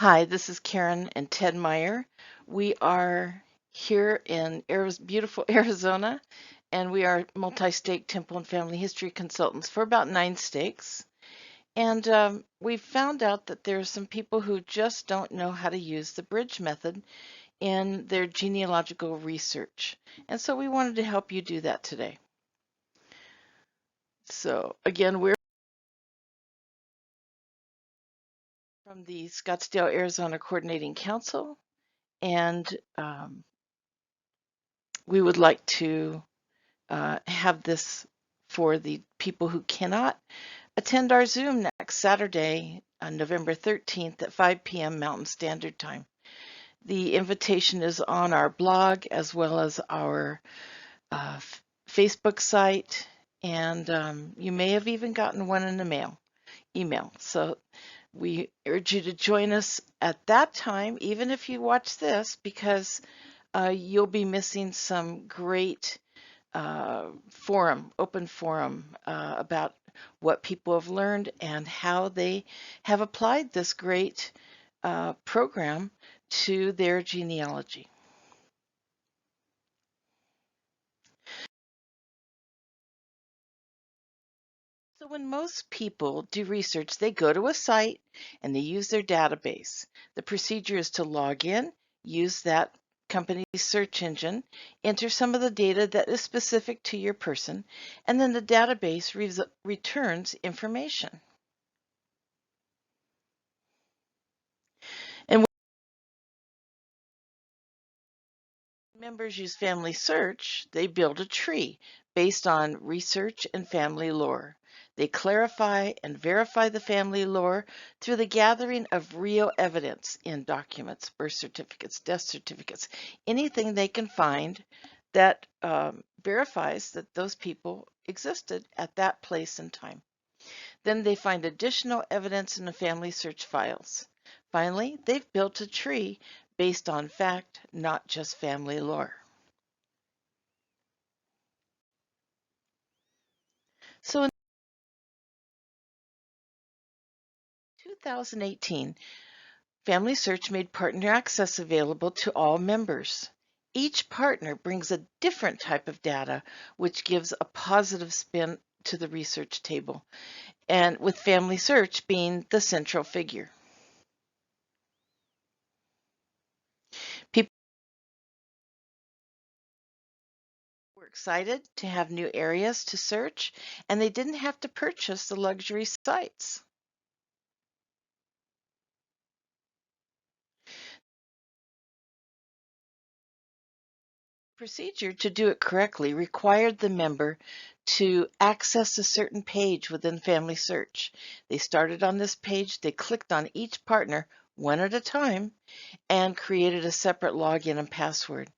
Hi, this is Karen and Ted Meyer. We are here in beautiful Arizona, and we are multi-state temple and family history consultants for about 9 states. And we found out that there are some people who just don't know how to use the bridge method in their genealogical research. And so we wanted to help you do that today. So again, we're from the Scottsdale, Arizona Coordinating Council, and we would like to have this for the people who cannot attend our Zoom next Saturday, on November 13th at 5 p.m. Mountain Standard Time. The invitation is on our blog as well as our Facebook site, and you may have even gotten one in the email. So we urge you to join us at that time, even if you watch this, because you'll be missing some great open forum about what people have learned and how they have applied this great program to their genealogy. So when most people do research, they go to a site and they use their database. The procedure is to log in, use that company's search engine, enter some of the data that is specific to your person, and then the database returns information. And members use Family Search, they build a tree based on research and family lore. They clarify and verify the family lore through the gathering of real evidence in documents, birth certificates, death certificates, anything they can find that verifies that those people existed at that place and time. Then they find additional evidence in the Family Search files. Finally, they've built a tree based on fact, not just family lore. So in 2018, Family Search made partner access available to all members. Each partner brings a different type of data, which gives a positive spin to the research table, and with Family Search being the central figure. People were excited to have new areas to search, and they didn't have to purchase the luxury sites. Procedure to do it correctly required the member to access a certain page within Family Search. They started on this page, they clicked on each partner one at a time, and created a separate login and password.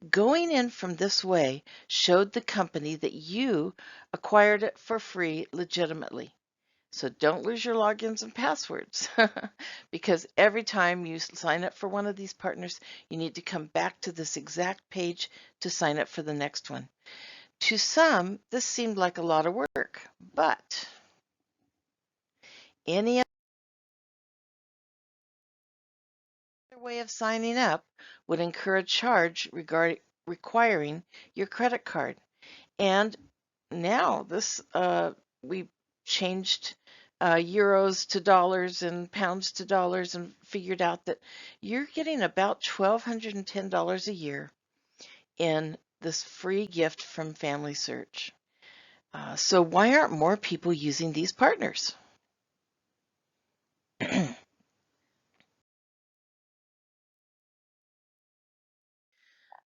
Going in from this way showed the company that you acquired it for free legitimately. So don't lose your logins and passwords because every time you sign up for one of these partners, you need to come back to this exact page to sign up for the next one. To some, this seemed like a lot of work, but any other way of signing up would incur a charge requiring your credit card. And now we changed euros to dollars and pounds to dollars and figured out that you're getting about $1,210 a year in this free gift from Family Search. So why aren't more people using these partners?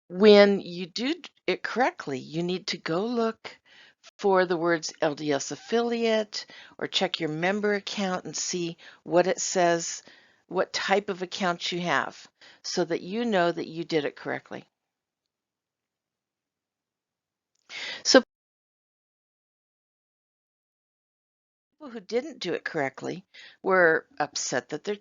When you do it correctly, you need to go look for the words LDS affiliate or check your member account and see what it says, what type of account you have, so that you know that you did it correctly. So people who didn't do it correctly were upset that their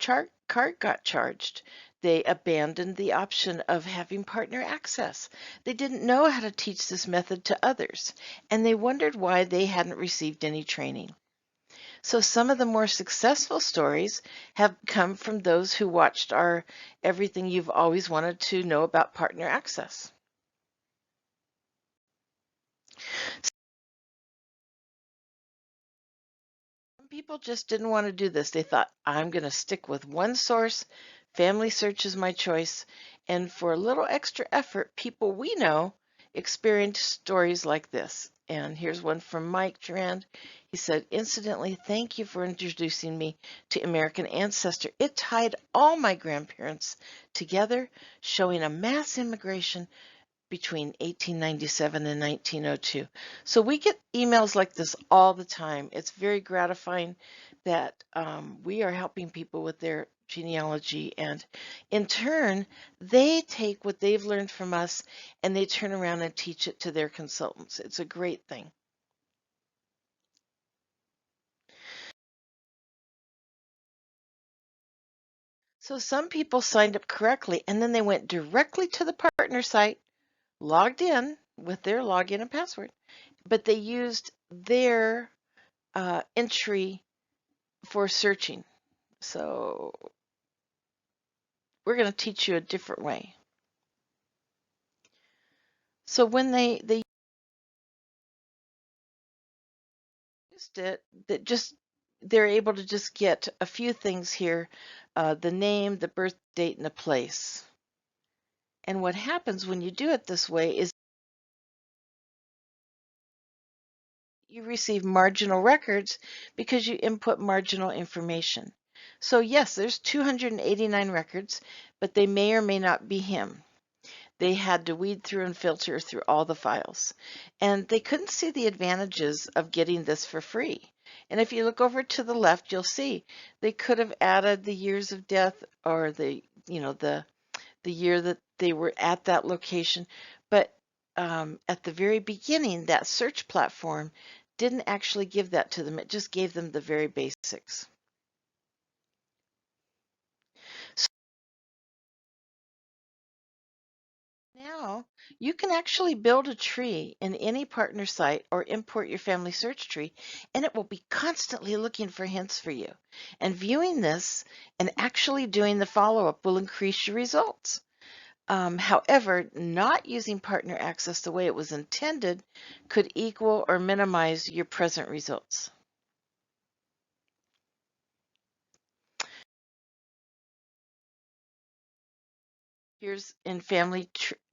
card got charged. They abandoned the option of having partner access. They didn't know how to teach this method to others, and they wondered why they hadn't received any training. So some of the more successful stories have come from those who watched our Everything You've Always Wanted to Know About Partner Access. Some people just didn't want to do this. They thought, I'm going to stick with one source. Family Search is my choice. And for a little extra effort, people we know experienced stories like this. And here's one from Mike Durand. He said, incidentally, thank you for introducing me to American Ancestor. It tied all my grandparents together, showing a mass immigration between 1897 and 1902. So we get emails like this all the time. It's very gratifying that we are helping people with their genealogy, and in turn, they take what they've learned from us and they turn around and teach it to their consultants. It's a great thing. So some people signed up correctly and then they went directly to the partner site, logged in with their login and password, but they used their entry for searching. So we're going to teach you a different way. So when they used it, they're able to just get a few things here, the name, the birth date, and the place. And what happens when you do it this way is you receive marginal records because you input marginal information. So yes, there's 289 records, but they may or may not be him. They had to weed through and filter through all the files. And they couldn't see the advantages of getting this for free. And if you look over to the left, you'll see they could have added the years of death or the year that they were at that location. But at the very beginning, that search platform didn't actually give that to them. It just gave them the very basics. So now you can actually build a tree in any partner site or import your family search tree, and it will be constantly looking for hints for you. And viewing this and actually doing the follow-up will increase your results. However, not using partner access the way it was intended could equal or minimize your present results. Here's in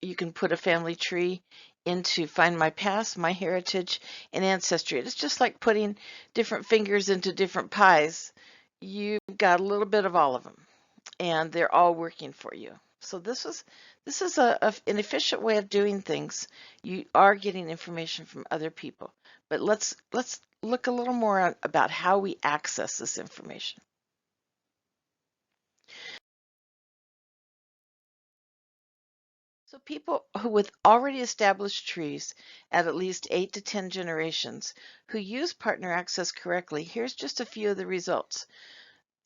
you can put a family tree into Find My Past, My Heritage, and Ancestry. It's just like putting different fingers into different pies. You've got a little bit of all of them, and they're all working for you. So this is an efficient way of doing things. You are getting information from other people, but let's look a little more about how we access this information. So people who with already established trees at least 8 to 10 generations who use partner access correctly, here's just a few of the results.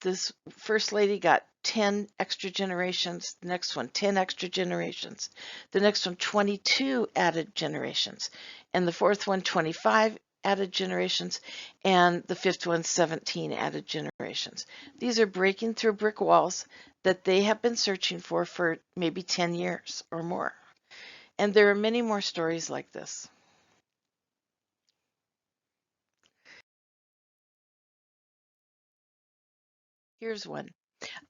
This first lady got 10 extra generations, the next one 10 extra generations, the next one 22 added generations, and the fourth one 25 added generations, and the fifth one 17 added generations. These are breaking through brick walls that they have been searching for maybe 10 years or more. And there are many more stories like this. Here's one.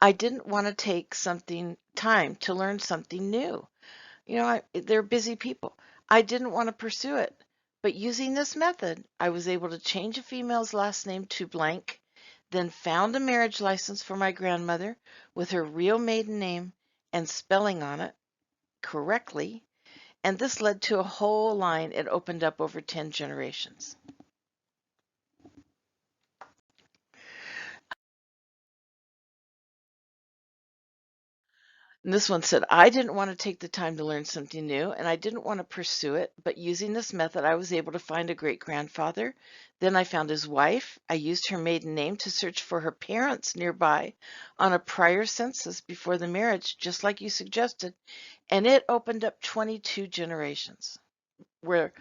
I didn't want to take something time to learn something new. They're busy people. I didn't want to pursue it. But using this method, I was able to change a female's last name to blank, then found a marriage license for my grandmother with her real maiden name and spelling on it correctly. And this led to a whole line. It opened up over 10 generations. And this one said, I didn't want to take the time to learn something new and I didn't want to pursue it, but using this method, I was able to find a great grandfather. Then I found his wife. I used her maiden name to search for her parents nearby on a prior census before the marriage, just like you suggested. And it opened up 22 generations where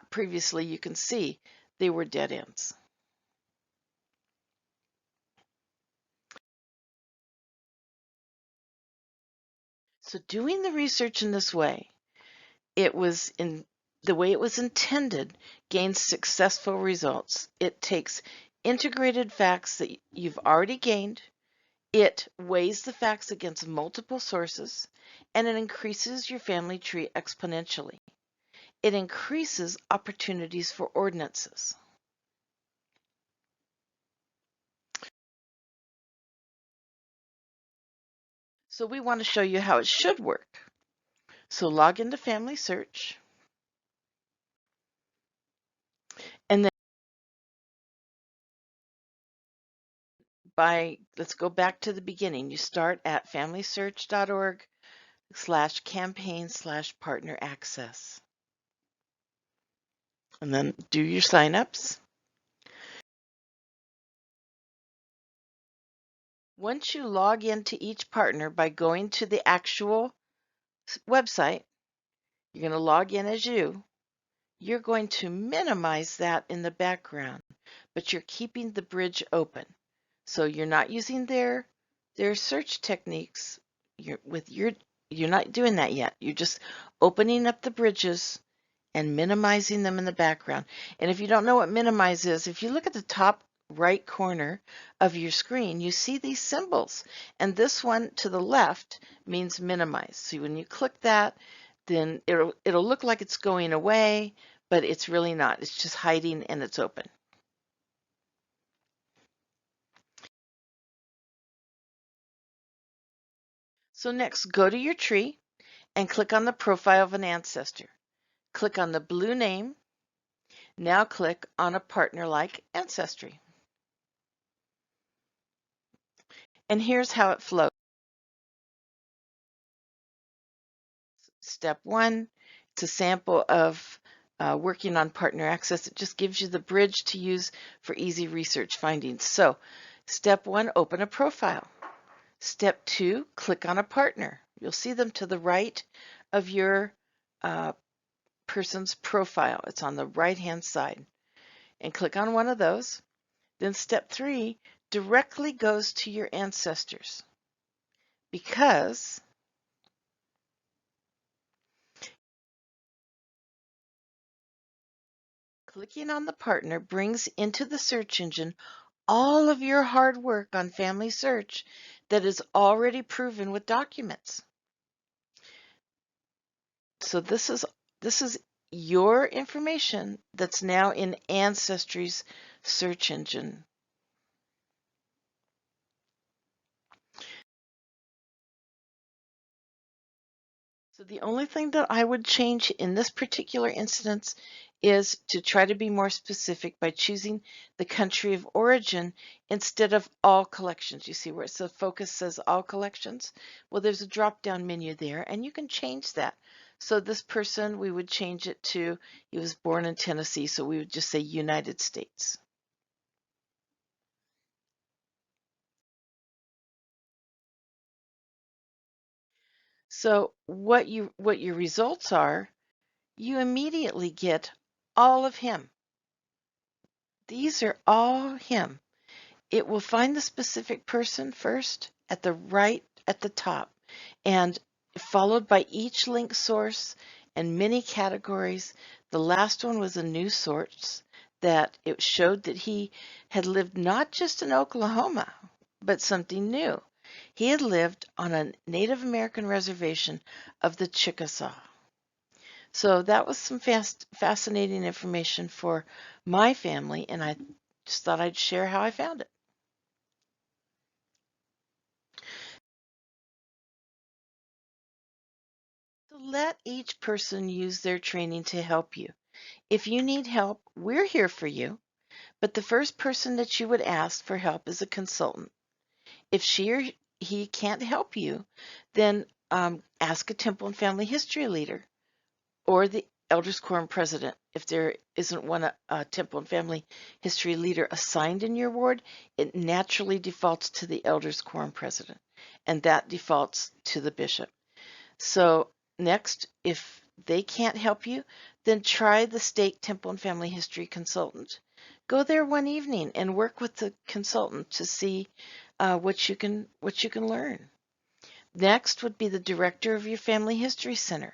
previously you can see they were dead ends. So doing the research in this way, it was in the way it was intended, gains successful results. It takes integrated facts that you've already gained, it weighs the facts against multiple sources, and it increases your family tree exponentially. It increases opportunities for ordinances. So we want to show you how it should work. So log into Family Search, and then let's go back to the beginning. You start at familysearch.org/campaign/partner access. And then do your signups. Once you log into each partner by going to the actual website, you're going to log in as you're going to minimize that in the background, but you're keeping the bridge open. So you're not using their search techniques. You're not doing that yet. You're just opening up the bridges and minimizing them in the background. And if you don't know what minimize is, if you look at the top right corner of your screen, you see these symbols. And this one to the left means minimize. So when you click that, then it'll look like it's going away, but it's really not. It's just hiding and it's open. So next, go to your tree and click on the profile of an ancestor. Click on the blue name. Now click on a partner like ancestry. And here's how it flows. Step 1, it's a sample of working on partner access. It just gives you the bridge to use for easy research findings. So step 1, open a profile. Step 2, click on a partner. You'll see them to the right of your person's profile. It's on the right-hand side. And click on one of those. Then step 3 directly goes to your ancestors, because clicking on the partner brings into the search engine all of your hard work on Family Search that is already proven with documents. So this is your information that's now in Ancestry's search engine. So the only thing that I would change in this particular instance is to try to be more specific by choosing the country of origin instead of all collections. You see where the focus says all collections? Well, there's a drop-down menu there, and you can change that. So this person, we would change it to, he was born in Tennessee, so we would just say United States. So what your results are, you immediately get all of him. These are all him. It will find the specific person first at the right at the top, and followed by each link source and many categories. The last one was a new source that it showed that he had lived not just in Oklahoma, but something new. He had lived on a Native American reservation of the Chickasaw. So that was some fascinating information for my family, and I just thought I'd share how I found it. So let each person use their training to help you. If you need help, we're here for you, but the first person that you would ask for help is a consultant. If she or he can't help you, then ask a Temple and Family History leader or the Elders Quorum president. If there isn't one Temple and Family History leader assigned in your ward, it naturally defaults to the Elders Quorum president, and that defaults to the bishop. So next, if they can't help you, then try the state Temple and Family History consultant. Go there one evening and work with the consultant to see what you can learn. Next would be the director of your Family History Center.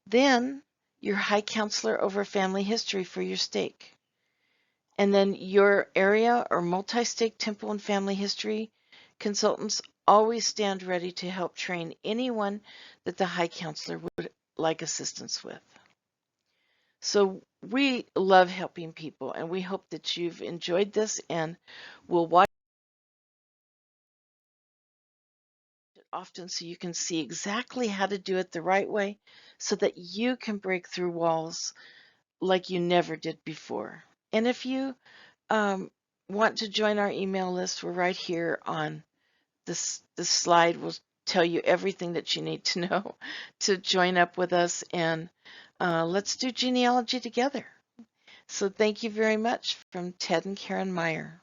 Then your high counselor over family history for your stake. And then your area or multi-stake temple and family history consultants always stand ready to help train anyone that the high counselor would like assistance with. So we love helping people, and we hope that you've enjoyed this and will watch it often so you can see exactly how to do it the right way so that you can break through walls like you never did before. And if you want to join our email list, we're right here on this slide. Will tell you everything that you need to know to join up with us, and let's do genealogy together. So thank you very much from Ted and Karen Meyer.